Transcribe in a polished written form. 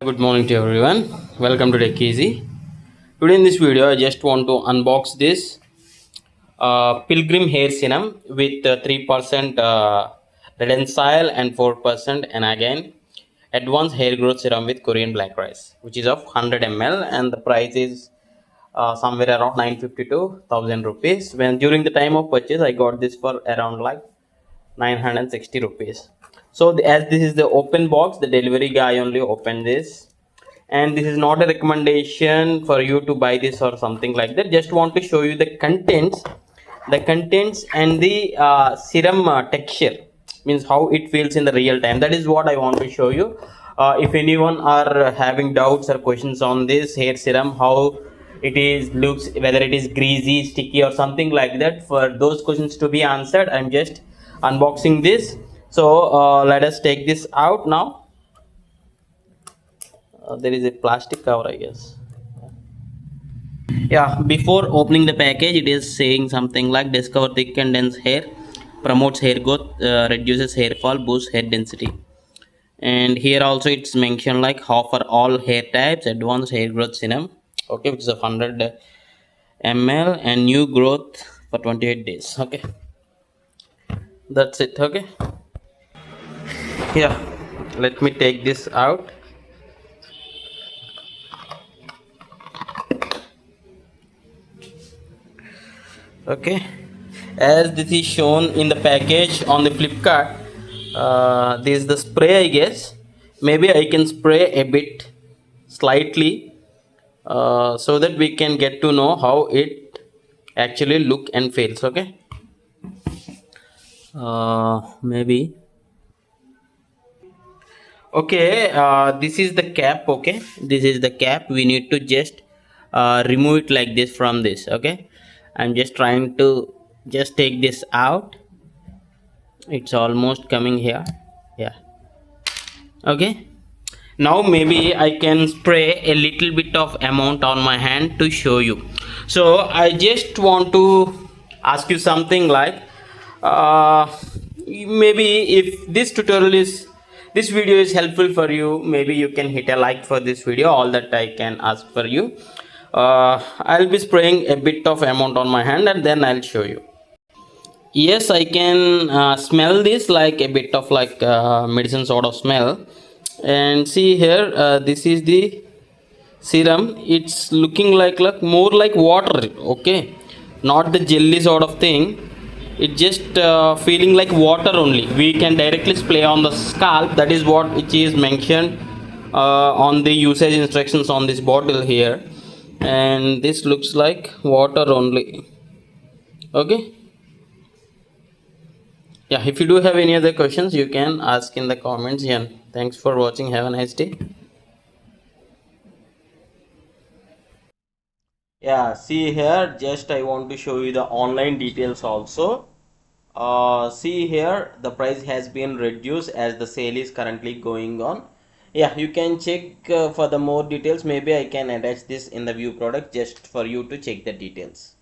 Good morning to everyone. Welcome to Tech Easy. Today in this video, I just want to unbox this Pilgrim Hair Serum with 3% Redensyl and 4% Anagain Advanced Hair Growth Serum with Korean Black Rice, which is of 100 ml, and the price is somewhere around 950 to 1000 rupees. When during the time of purchase, I got this for around like 960 rupees. So as this is the open box, the delivery guy only opened this, and this is not a recommendation for you to buy this or something like that. Just want to show you the contents and the serum texture, means how it feels in the real time. That is what I want to show you. If anyone are having doubts or questions on this hair serum, how it is looks, whether it is greasy, sticky or something like that, for those questions to be answered, I'm just unboxing this. So let us take this out now. There is a plastic cover, I guess. Yeah, before opening the package, it is saying something like discover thick and dense hair, promotes hair growth, reduces hair fall, boosts hair density. And here also it's mentioned like offer all hair types, advanced hair growth serum, okay, which is of 100 ml and new growth for 28 days. Okay, that's it. Okay, yeah, let me take this out. Okay, as this is shown in the package on the Flipkart, this is the spray, I guess. Maybe I can spray a bit slightly, so that we can get to know how it actually look and feels. Okay, maybe. Okay, this is the cap. Okay, this is the cap. We need to just remove it like this from this. Okay, I'm just trying to just take this out. It's almost coming here. Yeah, okay. Now maybe I can spray a little bit of amount on my hand to show you. So I just want to ask you something like, maybe if this video is helpful for you, maybe you can hit a like for this video. All that I can ask for you. I'll be spraying a bit of amount on my hand and then I'll show you. Yes, I can smell this like a bit of like medicine sort of smell. And see here, this is the serum. It's looking like more like water. Okay, not the jelly sort of thing. It just feeling like water only. We can directly spray on the scalp. That is what it is mentioned on the usage instructions on this bottle here. And this looks like water only. Okay, yeah, if you do have any other questions, you can ask in the comments. Yeah, thanks for watching. Have a nice day. Yeah, see here, just I want to show you the online details also. See here, the price has been reduced as the sale is currently going on. Yeah, you can check for the more details. Maybe I can attach this in the view product just for you to check the details.